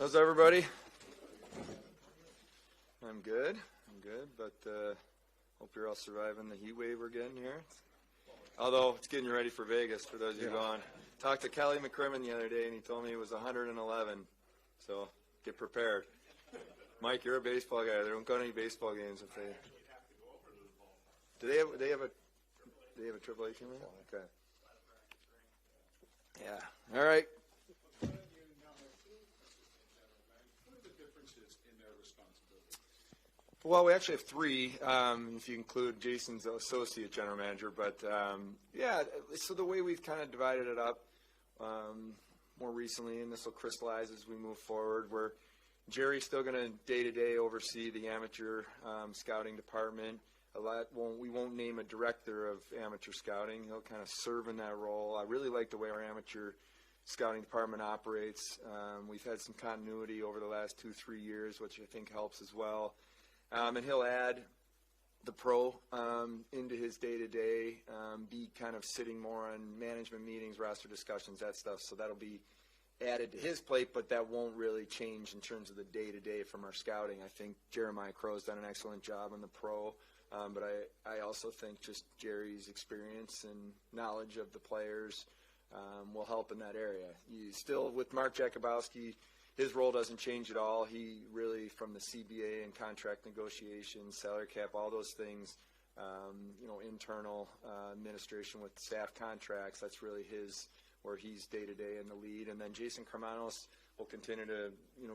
How's everybody? I'm good, but hope you're all surviving the heat wave we're getting here. Although it's getting you ready for Vegas for those of you going. Talked to Kelly McCrimmon the other day, and he told me it was 111. So get prepared. Mike, you're a baseball guy. They don't go to any baseball games if they. Do they have a AAA team? Okay. Yeah. All right. Well, we actually have three, if you include Jason's associate general manager. But, yeah, so the way we've kind of divided it up more recently, and this will crystallize as we move forward, where Jerry's still going to day-to-day oversee the amateur scouting department. We won't name a director of amateur scouting. He'll kind of serve in that role. I really like the way our amateur scouting department operates. We've had some continuity over the last 2-3 years, which I think helps as well. And he'll add the pro into his day-to-day, be kind of sitting more on management meetings, roster discussions, that stuff. So that'll be added to his plate, but that won't really change in terms of the day-to-day from our scouting. I think Jeremiah Crow's done an excellent job on the pro, but I also think just Jerry's experience and knowledge of the players will help in that area. Still, with Mark Jakubowski, his role doesn't change at all. He really, from the CBA and contract negotiations, salary cap, all those things, internal administration with staff contracts, that's really where he's day-to-day in the lead. And then Jason Kermanos will continue to,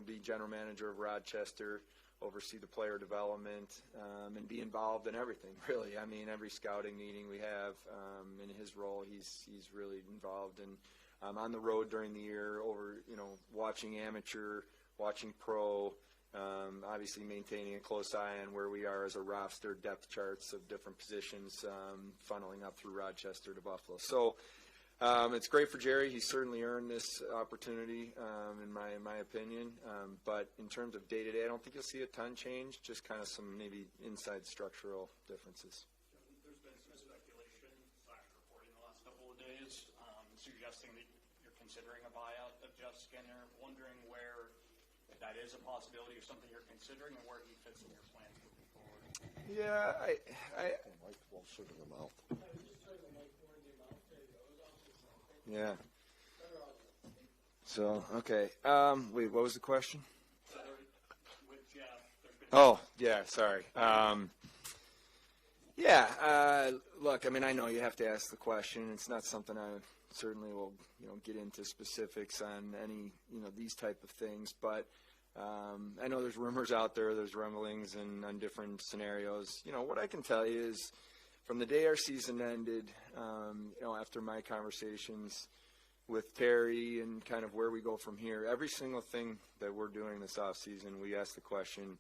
be general manager of Rochester, oversee the player development, and be involved in everything, really. I mean, every scouting meeting we have, in his role, he's really involved in. On the road during the year, watching amateur, watching pro, obviously maintaining a close eye on where we are as a roster, depth charts of different positions, funneling up through Rochester to Buffalo. So it's great for Jerry. He's certainly earned this opportunity, in my opinion. But in terms of day-to-day, I don't think you'll see a ton change, just kind of some maybe inside structural differences. There's been some speculation / reporting the last couple of days suggesting that you're considering a buyout of Jeff Skinner. Wondering where that is a possibility or something you're considering, and where he fits in your plans moving forward. Yeah, Mike won't sit in the mouth. Yeah. So, okay. Wait, what was the question? With Jeff, oh, yeah, sorry. Look, I mean, I know you have to ask the question. It's not something I certainly will, get into specifics on any, these type of things. But I know there's rumors out there, there's rumblings and on different scenarios. What I can tell you is from the day our season ended, after my conversations with Terry and kind of where we go from here, every single thing that we're doing this offseason, we ask the question,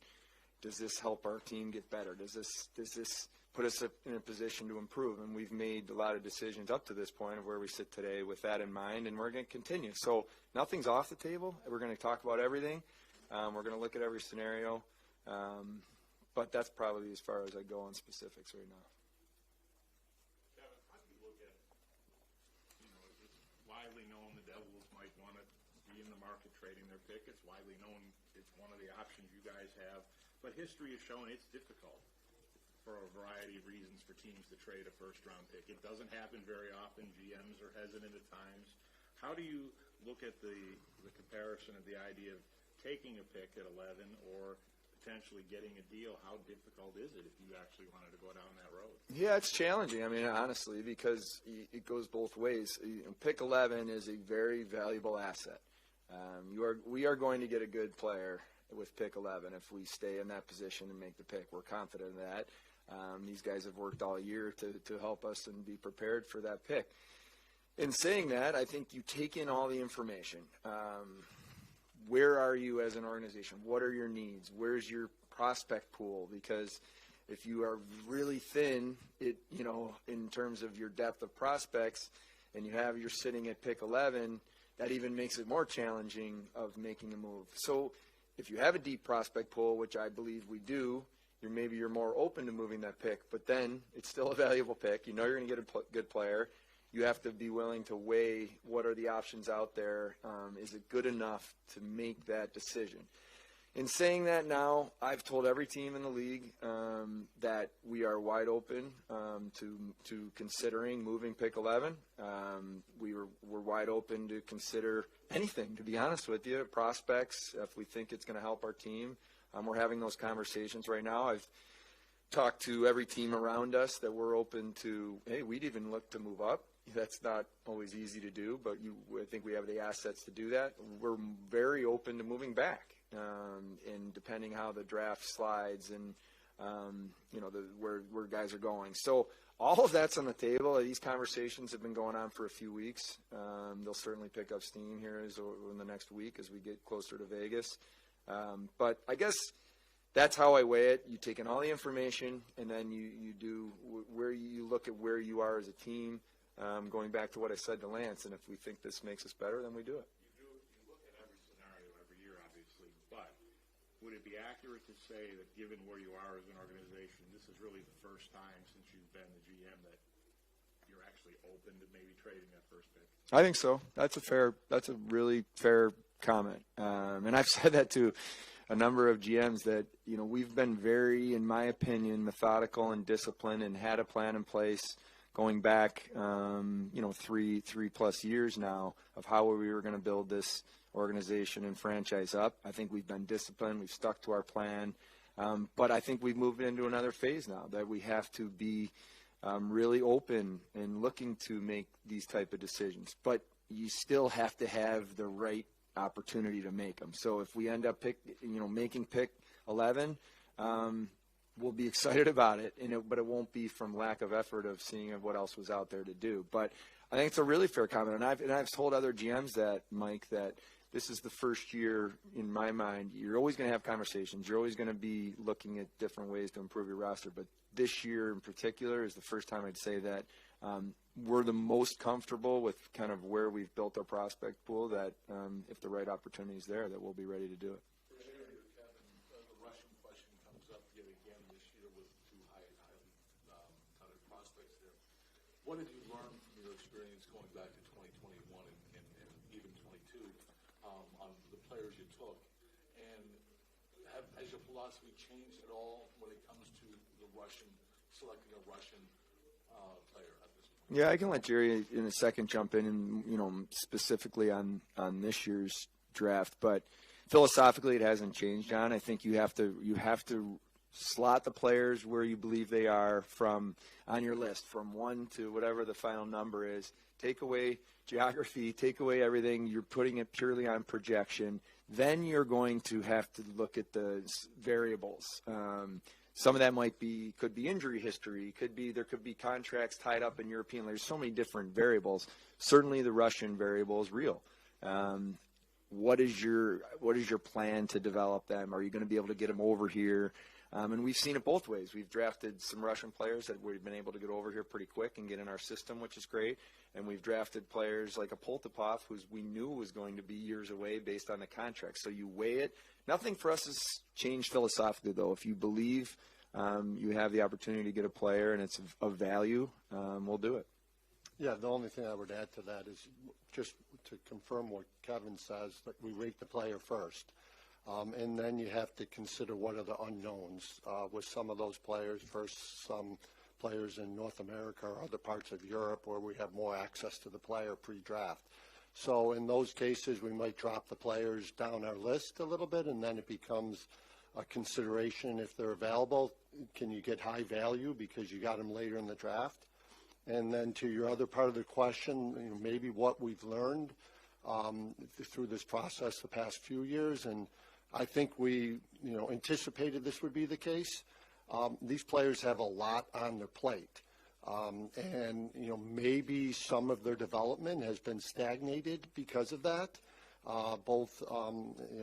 does this help our team get better? Does this put us in a position to improve? And we've made a lot of decisions up to this point of where we sit today with that in mind, and we're going to continue. So nothing's off the table. We're going to talk about everything. We're going to look at every scenario. But that's probably as far as I go on specifics right now. Kevin, how do you look at, it's widely known the Devils might want to be in the market trading their pick. It's widely known it's one of the options you guys have. But history has shown it's difficult for a variety of reasons for teams to trade a first-round pick. It doesn't happen very often. GMs are hesitant at times. How do you look at the comparison of the idea of taking a pick at 11 or potentially getting a deal? How difficult is it if you actually wanted to go down that road? Yeah, it's challenging. I mean, honestly, because it goes both ways. Pick 11 is a very valuable asset. We are going to get a good player with pick 11 if we stay in that position and make the pick. We're confident of that. These guys have worked all year to help us and be prepared for that pick. In saying that, I think you take in all the information. Where are you as an organization? What are your needs? Where's your prospect pool? Because if you are really thin, in terms of your depth of prospects, and you're sitting at pick 11, that even makes it more challenging of making a move. So if you have a deep prospect pool, which I believe we do, you're more open to moving that pick. But then it's still a valuable pick. You're going to get a good player. you have to be willing to weigh what are the options out there. Is it good enough to make that decision? In saying that now, I've told every team in the league that we are wide open to considering moving pick 11. We're wide open to consider anything, to be honest with you, prospects, if we think it's going to help our team. We're having those conversations right now. I've talked to every team around us that we're open to, hey, we'd even look to move up. That's not always easy to do, but I think we have the assets to do that. We're very open to moving back, and depending how the draft slides and where guys are going. So all of that's on the table. These conversations have been going on for a few weeks. They'll certainly pick up steam here in the next week as we get closer to Vegas. But I guess that's how I weigh it. You take in all the information, and then you do where you look at where you are as a team. Going back to what I said to Lance, and if we think this makes us better, then we do it. You look at every scenario every year, obviously, but would it be accurate to say that given where you are as an organization, this is really the first time since you've been the GM that you're actually open to maybe trading that first pick? I think so. That's a really fair comment. And I've said that to a number of GMs that, we've been very, in my opinion, methodical and disciplined and had a plan in place going back, 3+ years now of how we were going to build this organization and franchise up. I think we've been disciplined. We've stuck to our plan. But I think we've moved into another phase now that we have to be really open and looking to make these type of decisions. But you still have to have the right opportunity to make them. So if we end up making pick 11, we'll be excited about it, but it won't be from lack of effort of seeing what else was out there to do. But I think it's a really fair comment, and I've told other GMs that, Mike, that this is the first year, in my mind, you're always going to have conversations. You're always going to be looking at different ways to improve your roster. But this year in particular is the first time I'd say that we're the most comfortable with kind of where we've built our prospect pool, that if the right opportunity is there, that we'll be ready to do it. What have you learned from your experience going back to 2021 and even 22 on the players you took? And has your philosophy changed at all when it comes to selecting a Russian player at this point? Yeah, I can let Jerry in a second jump in and, specifically on this year's draft. But philosophically, it hasn't changed, John. I think you have to slot the players where you believe they are on your list, from 1 to whatever the final number is. Take away geography, take away everything. You're putting it purely on projection. Then you're going to have to look at the variables. Some of that could be injury history. There could be contracts tied up in European. There's so many different variables. Certainly the Russian variable is real. What is your plan to develop them? Are you going to be able to get them over here? And we've seen it both ways. We've drafted some Russian players that we've been able to get over here pretty quick and get in our system, which is great. And we've drafted players like a Poltapov, who we knew was going to be years away based on the contract. So you weigh it. Nothing for us has changed philosophically, though. If you believe you have the opportunity to get a player and it's of value, we'll do it. Yeah, the only thing I would add to that is just to confirm what Kevin says, that we rate the player first. And then you have to consider what are the unknowns with some of those players versus some players in North America or other parts of Europe where we have more access to the player pre-draft. So in those cases, we might drop the players down our list a little bit, and then it becomes a consideration if they're available. Can you get high value because you got them later in the draft? And then to your other part of the question, maybe what we've learned through this process the past few years, and I think we, anticipated this would be the case. These players have a lot on their plate. And maybe some of their development has been stagnated because of that, both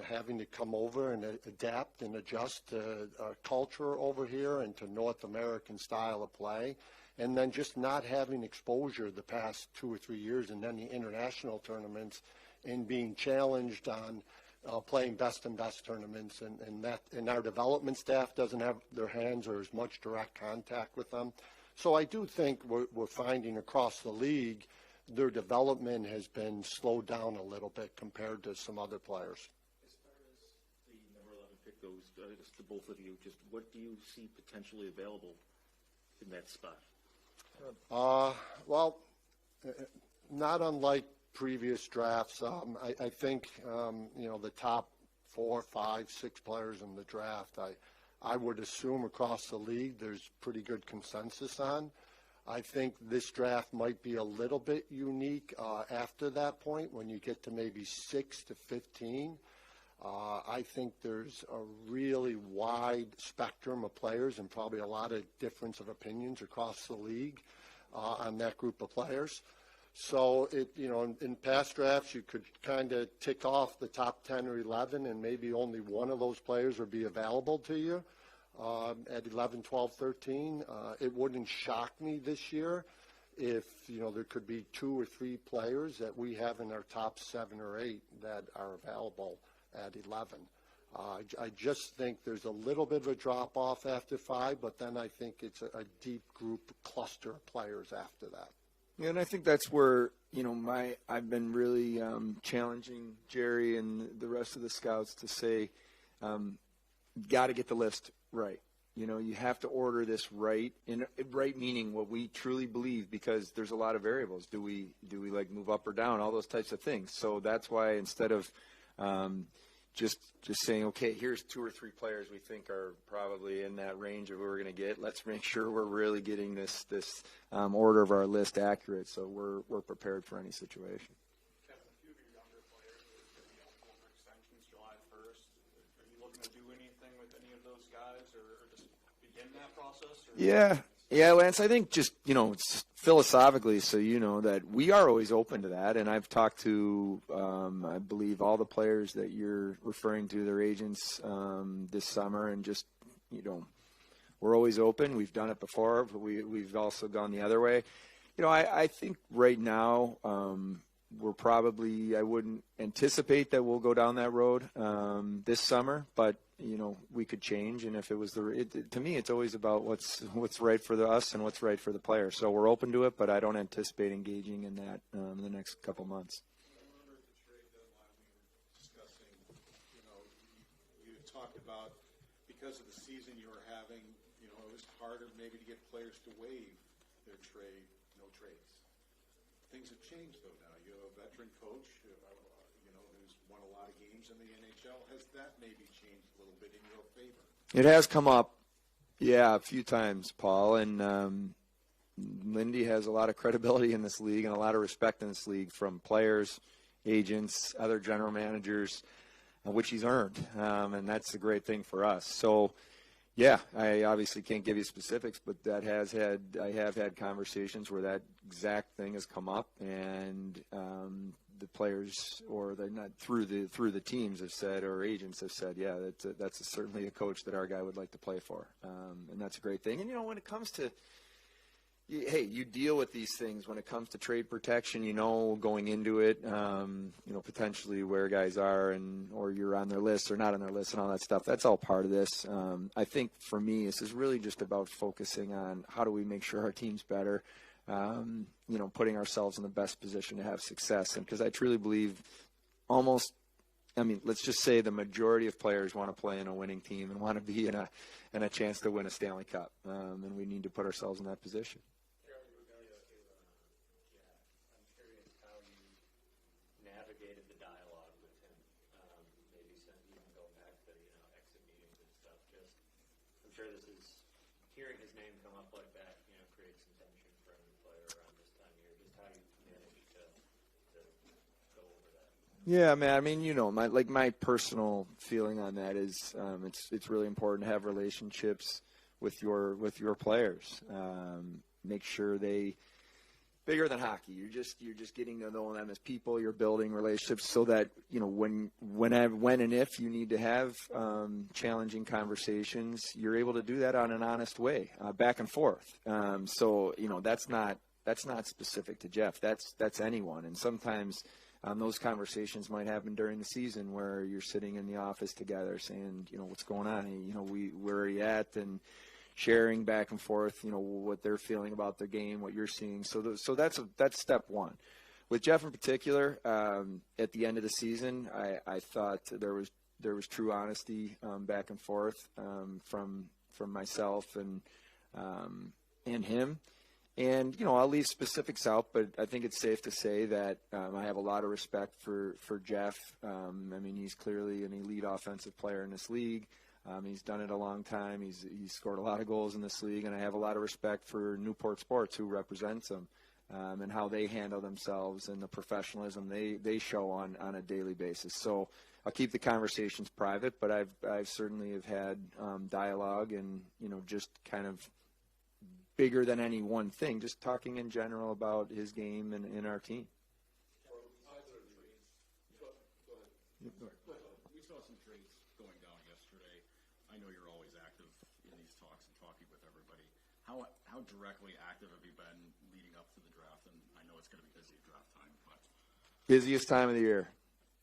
having to come over and adapt and adjust to culture over here and to North American style of play, and then just not having exposure the past 2 or 3 years and then the international tournaments and being challenged on playing best and best tournaments, and our development staff doesn't have their hands or as much direct contact with them. So I do think we're finding across the league their development has been slowed down a little bit compared to some other players. As far as the number 11 pick goes, to both of you, just what do you see potentially available in that spot? Well, not unlike previous drafts, I think, the top 4, 5, 6 players in the draft, I would assume across the league there's pretty good consensus on. I think this draft might be a little bit unique after that point when you get to maybe 6 to 15. I think there's a really wide spectrum of players and probably a lot of difference of opinions across the league on that group of players. So, in past drafts, you could kind of tick off the top 10 or 11, and maybe only one of those players would be available to you at 11, 12, 13. It wouldn't shock me this year if, there could be 2 or 3 players that we have in our top 7 or 8 that are available at 11. I just think there's a little bit of a drop-off after 5, but then I think it's a deep group cluster of players after that. Yeah, and I think that's where, I've been really challenging Jerry and the rest of the scouts to say, got to get the list right. You have to order this right, and right meaning what we truly believe, because there's a lot of variables. Do we like move up or down, all those types of things. So that's why instead of just saying, okay, here's 2 or 3 players we think are probably in that range of who we're going to get. Let's make sure we're really getting this order of our list accurate, so we're prepared for any situation. Kevin, a few of your younger players are going to be eligible for extensions July 1st. Are you looking to do anything with any of those guys, or just begin that process? Or? Yeah, Lance, I think just, it's philosophically, so you know that we are always open to that. And I've talked to, I believe, all the players that you're referring to, their agents this summer, and just, we're always open. We've done it before, but we've also gone the other way. I think right now we're probably, I wouldn't anticipate that we'll go down that road this summer, but we could change, and if it was to me, it's always about what's right for us and what's right for the player. So we're open to it, but I don't anticipate engaging in that in the next couple months. I remember at the trade deadline we were discussing, you talked about because of the season you were having, it was harder maybe to get players to waive their trade, no trades. Things have changed though now. You have a veteran coach, who's won a lot of games in the NHL. Has that maybe changed a little bit in your favor? It has come up, a few times, Paul. And Lindy has a lot of credibility in this league and a lot of respect in this league from players, agents, other general managers, which he's earned. And that's a great thing for us. So, I obviously can't give you specifics, but I have had conversations where that exact thing has come up, and the players, or they're not through the teams have said, or agents have said, that's certainly a coach that our guy would like to play for, and that's a great thing. And when it comes to, you deal with these things when it comes to trade protection. Going into it, potentially where guys are, or you're on their list or not on their list, and all that stuff. That's all part of this. I think for me, this is really just about focusing on how do we make sure our team's better. Putting ourselves in the best position to have success. And because I truly believe let's just say the majority of players want to play in a winning team and want to be in a chance to win a Stanley Cup. And we need to put ourselves in that position. I'm curious how you navigated the dialogue with him. Maybe even go back to, exit meetings and stuff. I'm sure hearing his name come up like that, creates some tension for every player around this time of year. Just how you managed to go over that. Yeah, man. My personal feeling on that is it's really important to have relationships with your players. Make sure they bigger than hockey. You're just getting to know them as people. You're building relationships so that when and if you need to have challenging conversations, you're able to do that on an honest way, back and forth. So that's not specific to Jeff. That's anyone. And sometimes those conversations might happen during the season where you're sitting in the office together saying, what's going on? Where are you at? And sharing back and forth, what they're feeling about their game, what you're seeing. So that's step one. With Jeff in particular, at the end of the season, I thought there was true honesty back and forth from myself and him. And, I'll leave specifics out, but I think it's safe to say that I have a lot of respect for Jeff. He's clearly an elite offensive player in this league. He's done it a long time. He's scored a lot of goals in this league, and I have a lot of respect for Newport Sports, who represents him, and how they handle themselves and the professionalism they show on a daily basis. So I'll keep the conversations private, but I've certainly have had dialogue and, just kind of bigger than any one thing, just talking in general about his game and our team. We saw some trades going down yesterday. I know you're always active in these talks and talking with everybody. How directly active have you been leading up to the draft? And I know it's going to be busy at draft time, but Busiest time of the year.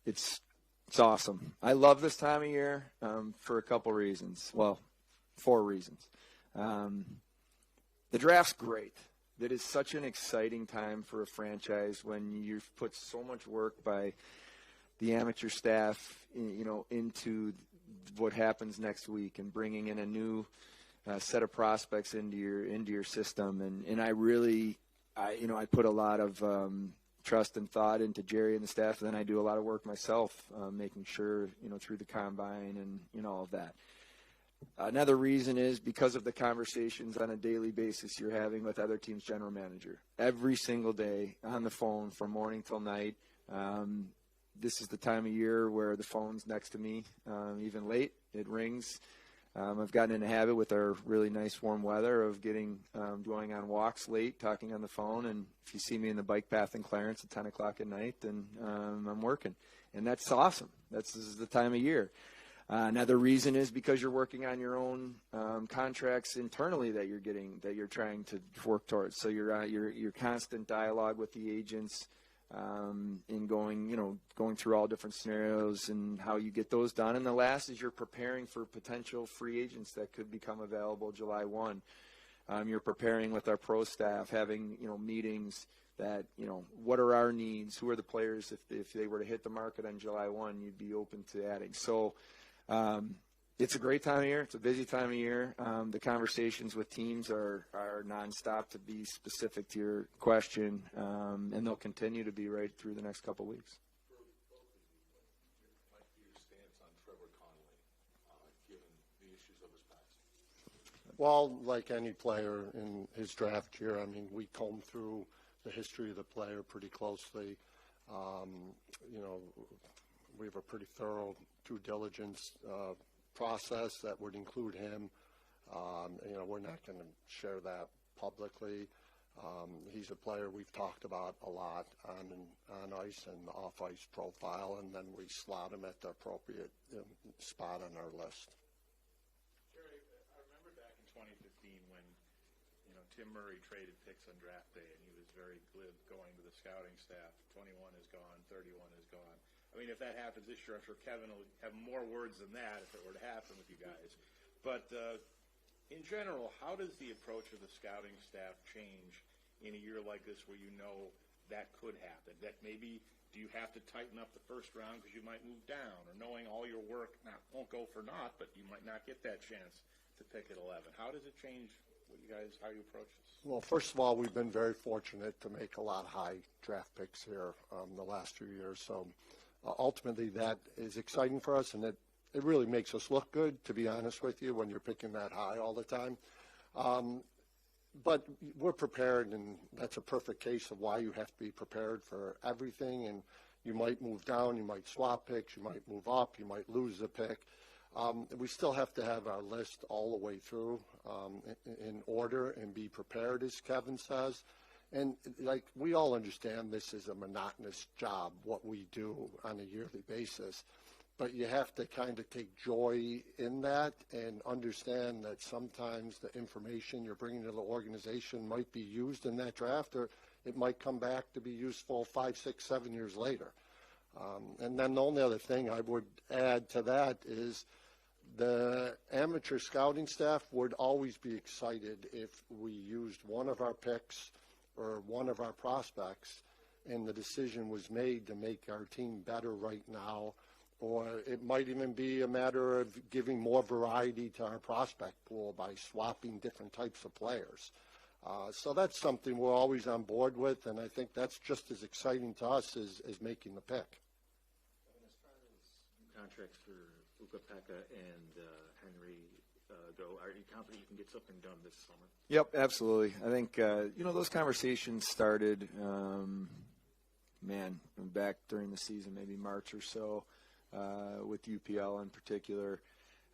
It's awesome. I love this time of year for a couple reasons. Well, 4 reasons. The draft's great. It is such an exciting time for a franchise when you've put so much work by the amateur staff, into what happens next week and bringing in a new set of prospects into your system. And I really, I put a lot of trust and thought into Jerry and the staff. And then I do a lot of work myself, making sure, through the combine and all of that. Another reason is because of the conversations on a daily basis you're having with other teams' general manager. Every single day on the phone from morning till night. This is the time of year where the phone's next to me, even late. It rings. I've gotten in a habit with our really nice warm weather of going on walks late, talking on the phone. And if you see me in the bike path in Clarence at 10 o'clock at night, then I'm working. And that's awesome. This is the time of year. Another reason is because you're working on your own contracts internally that you're trying to work towards. So your constant dialogue with the agents, in going through all different scenarios and how you get those done. And the last is you're preparing for potential free agents that could become available July 1. You're preparing with our pro staff, having meetings that what are our needs, who are the players if they were to hit the market on July 1, you'd be open to adding. So it's a great time of year. It's a busy time of year. The conversations with teams are nonstop, to be specific to your question, and they'll continue to be right through the next couple of weeks. What might be your stance on Trevor Connolly, given the issues of his past? Well, like any player in his draft year, we comb through the history of the player pretty closely. We have a pretty thorough due diligence process that would include him. We're not going to share that publicly. He's a player we've talked about a lot on ice and off ice profile, and then we slot him at the appropriate spot on our list. Jerry, I remember back in 2015 when Tim Murray traded picks on draft day, and he was very glib going to the scouting staff. 21 is gone, 31 is gone. If that happens this year, I'm sure Kevin will have more words than that if it were to happen with you guys. But in general, how does the approach of the scouting staff change in a year like this where that could happen? That maybe do you have to tighten up the first round because you might move down, or knowing all your work won't go for naught, but you might not get that chance to pick at 11. How does it change how you approach this? Well, first of all, we've been very fortunate to make a lot of high draft picks here the last few years. So ultimately, that is exciting for us, and it really makes us look good, to be honest with you, when you're picking that high all the time. But we're prepared, and that's a perfect case of why you have to be prepared for everything. And you might move down, you might swap picks, you might move up, you might lose a pick. We still have to have our list all the way through in order and be prepared, as Kevin says. And we all understand this is a monotonous job, what we do on a yearly basis. But you have to kind of take joy in that and understand that sometimes the information you're bringing to the organization might be used in that draft, or it might come back to be useful 5, 6, 7 years later. And then the only other thing I would add to that is The amateur scouting staff would always be excited if we used one of our picks or one of our prospects and the decision was made to make our team better right now, or it might even be a matter of giving more variety to our prospect pool by swapping different types of players. So that's something we're always on board with, and I think that's just as exciting to us as making the pick. Contracts for Ukko-Pekka and Henry go. Are you confident you can get something done this summer? Yep, absolutely. I think, those conversations started, back during the season, maybe March or so, with UPL in particular.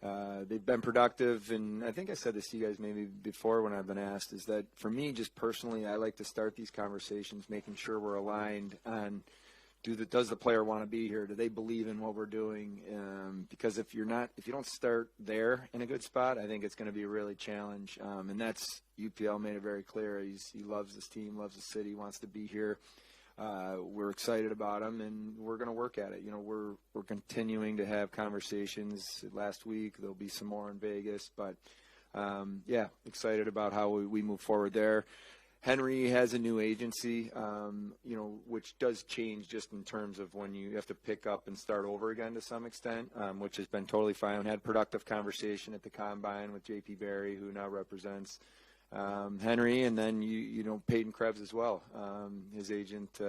They've been productive, and I think I said this to you guys maybe before when I've been asked, is that for me, just personally, I like to start these conversations making sure we're aligned on does the player want to be here? Do they believe in what we're doing? Because if you don't start there in a good spot, I think it's going to be a really challenge. And that's UPL made it very clear. He loves this team, loves the city, wants to be here. We're excited about him, and we're going to work at it. We're continuing to have conversations. Last week there'll be some more in Vegas, but excited about how we move forward there. Henry has a new agency, which does change just in terms of when you have to pick up and start over again to some extent, which has been totally fine. Had productive conversation at the Combine with J.P. Barry, who now represents Henry, and then Peyton Krebs as well. His agent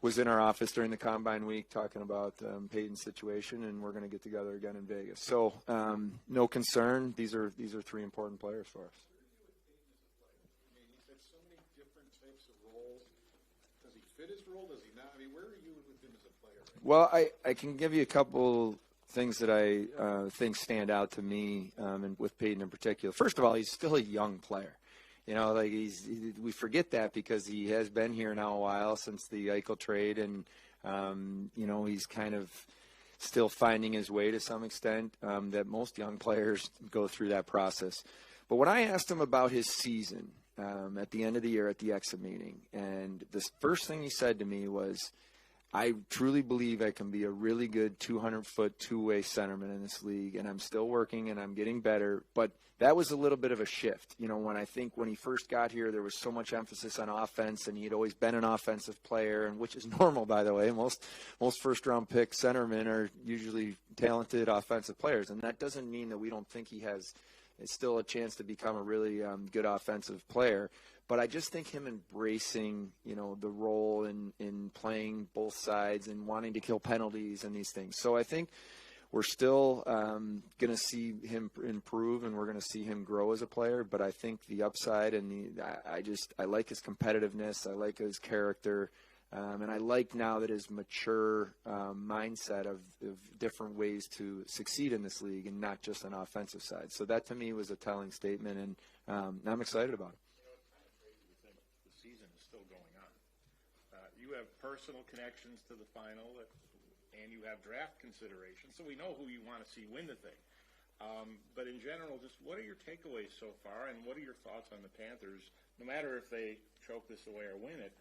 was in our office during the Combine week talking about Peyton's situation, and we're going to get together again in Vegas. So no concern. These are three important players for us. Fit his role? Does he not? I mean, where are you with him as a player? Right? Well, I can give you a couple things that I think stand out to me, and with Peyton in particular. First of all, he's still a young player. We forget that because he has been here now a while since the Eichel trade, and he's kind of still finding his way to some extent. That most young players go through that process. But when I asked him about his season at the end of the year at the exit meeting, and the first thing he said to me was, I truly believe I can be a really good 200-foot two-way centerman in this league, and I'm still working and I'm getting better. But that was a little bit of a shift. When he first got here, there was so much emphasis on offense, and he'd always been an offensive player, and which is normal, by the way. Most first-round pick centermen are usually talented offensive players, and that doesn't mean that we don't think he has still a chance to become a really good offensive player. But I just think him embracing, the role in playing both sides and wanting to kill penalties and these things. So I think we're still going to see him improve, and we're going to see him grow as a player. But I think the upside and I like his competitiveness. I like his character. And I like now that his mature mindset of different ways to succeed in this league and not just an offensive side. So that to me was a telling statement, and I'm excited about it. It's kind of crazy to think the season is still going on. You have personal connections to the final, and you have draft considerations, so we know who you want to see win the thing. But in general, just what are your takeaways so far, and what are your thoughts on the Panthers? No matter if they choke this away or win it,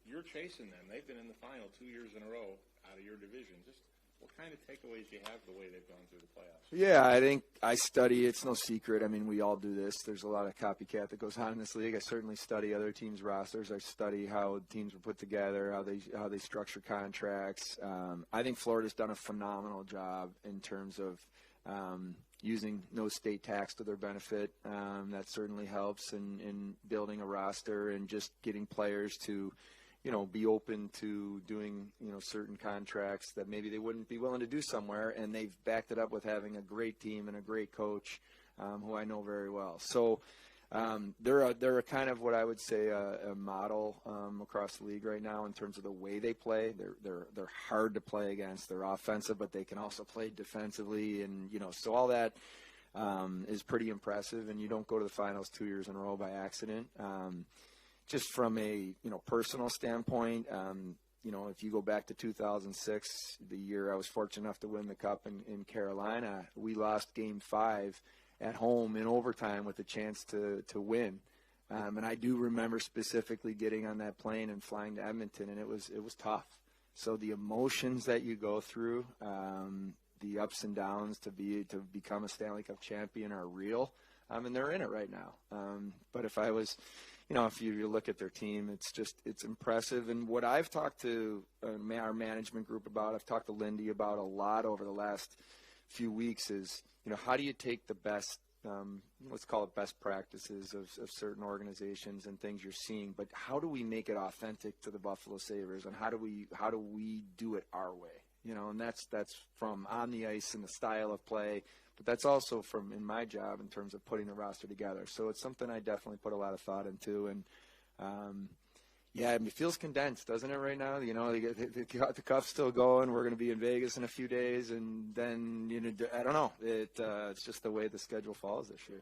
you're chasing them. They've been in the final 2 years in a row out of your division. Just what kind of takeaways do you have the way they've gone through the playoffs? Yeah, I think I study. It's no secret. I mean, we all do this. There's a lot of copycat that goes on in this league. I certainly study other teams' rosters. I study how teams were put together, how they structure contracts. I think Florida's done a phenomenal job in terms of using no state tax to their benefit. That certainly helps in building a roster and just getting players to be open to doing, certain contracts that maybe they wouldn't be willing to do somewhere. And they've backed it up with having a great team and a great coach who I know very well. So they're a kind of what I would say a model across the league right now in terms of the way they play. They're hard to play against. They're offensive, but they can also play defensively. And, so all that is pretty impressive. And you don't go to the finals 2 years in a row by accident. Just from a personal standpoint, if you go back to 2006, the year I was fortunate enough to win the Cup in Carolina, we lost Game 5 at home in overtime with a chance to win. And I do remember specifically getting on that plane and flying to Edmonton, and it was tough. So the emotions that you go through, the ups and downs to become a Stanley Cup champion are real, and they're in it right now. But if I was, if you look at their team, it's impressive. And what I've talked to our management group about, I've talked to Lindy about a lot over the last few weeks is, how do you take the best, let's call it best practices of certain organizations and things you're seeing, but how do we make it authentic to the Buffalo Sabres, and how do we do it our way? And that's from on the ice and the style of play, but that's also from in my job in terms of putting the roster together. So it's something I definitely put a lot of thought into, and it feels condensed, doesn't it, right now? The Cup's still going. We're going to be in Vegas in a few days, and then, I don't know. It's just the way the schedule falls this year.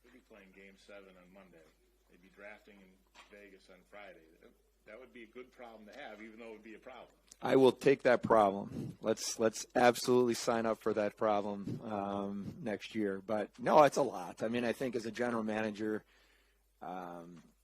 We'll be playing Game 7 on Monday. They'd be drafting in Vegas on Friday. That would be a good problem to have, even though it would be a problem. I will take that problem. Let's absolutely sign up for that problem next year. But, no, it's a lot. I mean, I think as a general manager,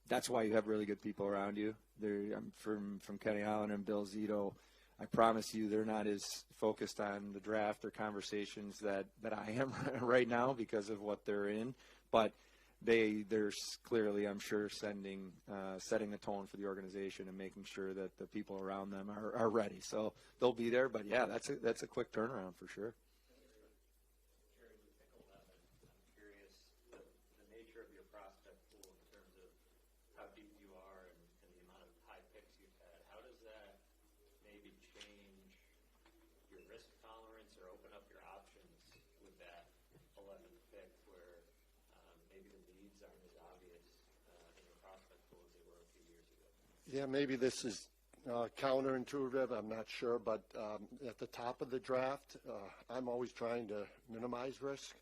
that's why you have really good people around you. I'm from Kenny Allen and Bill Zito. I promise you they're not as focused on the draft or conversations that I am right now because of what they're in. But they're clearly, I'm sure, setting the tone for the organization and making sure that the people around them are ready. So they'll be there. But, yeah, that's a quick turnaround for sure. Yeah, maybe this is counterintuitive. I'm not sure, but at the top of the draft, I'm always trying to minimize risk.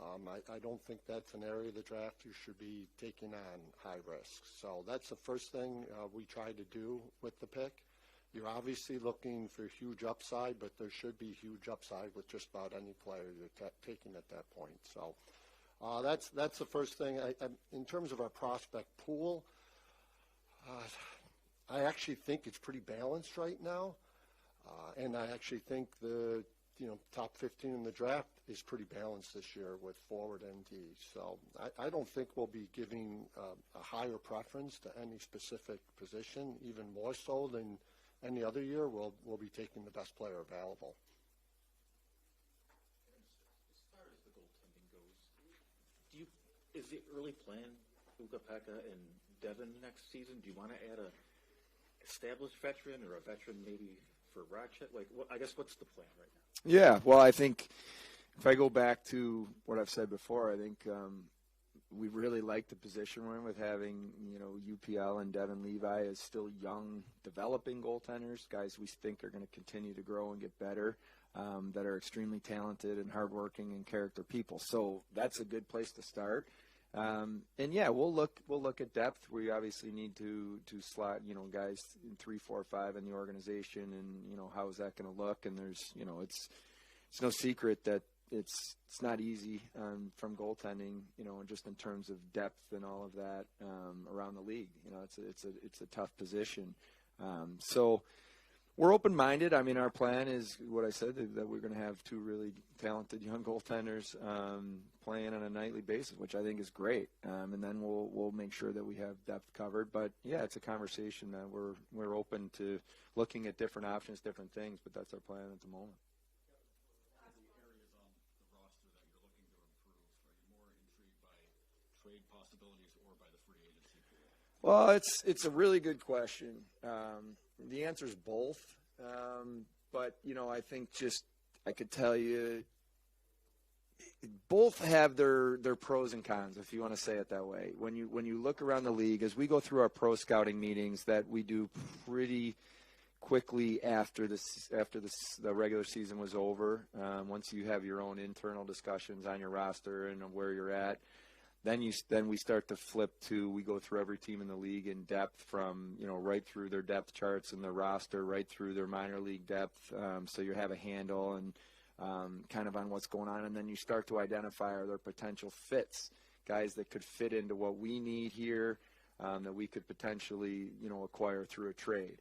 I don't think that's an area of the draft you should be taking on high risk. So that's the first thing we try to do with the pick. You're obviously looking for huge upside, but there should be huge upside with just about any player you're taking at that point. So that's the first thing. In terms of our prospect pool, I actually think it's pretty balanced right now, and I actually think the top 15 in the draft is pretty balanced this year with forward and D. So I don't think we'll be giving a higher preference to any specific position, even more so than any other year. We'll be taking the best player available. As far as the goaltending goes, is the early plan Ukko-Pekka and Devin next season? Do you want to add a established veteran or a veteran maybe for Ratchet? I guess what's the plan right now? Yeah, well, I think if I go back to what I've said before, I think we really like the position we're in with having, UPL and Devin Levi as still young, developing goaltenders, guys we think are going to continue to grow and get better, that are extremely talented and hardworking and character people. So that's a good place to start. And yeah, we'll look at depth. We obviously need to slot, guys in 3, 4, 5 in the organization, and how is that going to look? And there's, it's no secret that it's not easy from goaltending, just in terms of depth and all of that around the league. It's a tough position. So we're open-minded. I mean, our plan is what I said, that we're going to have 2 really talented young goaltenders playing on a nightly basis, which I think is great. And then we'll make sure that we have depth covered. But, yeah, it's a conversation that we're open to looking at different options, different things, but that's our plan at the moment. What are the areas on the roster that you're looking to improve? Are you more intrigued by trade possibilities or by the free agency pool? Well, it's a really good question. The answer is both. But, I think I could tell you both have their pros and cons, if you want to say it that way. When you look around the league, as we go through our pro scouting meetings that we do pretty quickly after the regular season was over, once you have your own internal discussions on your roster and where you're at, then we start to flip to, we go through every team in the league in depth from, right through their depth charts and their roster, right through their minor league depth. So you have a handle and kind of on what's going on. And then you start to identify are there potential fits, guys that could fit into what we need here, that we could potentially, acquire through a trade.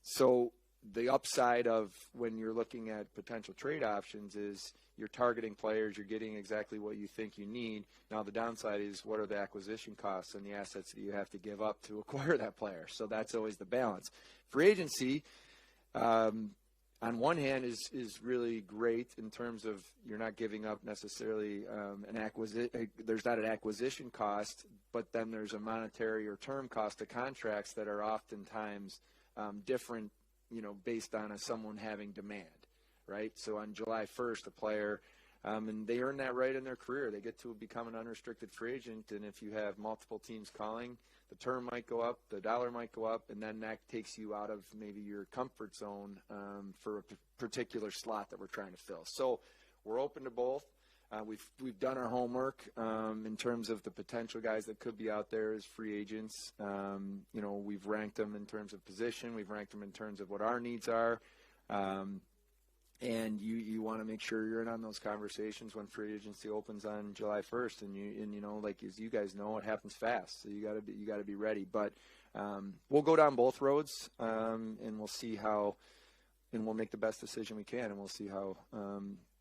So the upside of when you're looking at potential trade options is you're targeting players, you're getting exactly what you think you need. Now the downside is what are the acquisition costs and the assets that you have to give up to acquire that player. So that's always the balance. Free agency, on one hand, is really great in terms of you're not giving up necessarily there's not an acquisition cost, but then there's a monetary or term cost to contracts that are oftentimes different, based on someone having demand, right? So on July 1st, a player, and they earn that right in their career. They get to become an unrestricted free agent, and if you have multiple teams calling, the term might go up, the dollar might go up, and then that takes you out of maybe your comfort zone for a particular slot that we're trying to fill. So we're open to both. We've done our homework in terms of the potential guys that could be out there as free agents. We've ranked them in terms of position. We've ranked them in terms of what our needs are. And you want to make sure you're in on those conversations when free agency opens on July 1st. And like as you guys know, it happens fast. So you got to be ready. But we'll go down both roads, and we'll see how, and we'll make the best decision we can, and we'll see how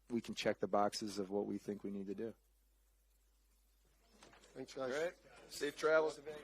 we can check the boxes of what we think we need to do. Thanks, guys. All right. Safe travels to Vegas.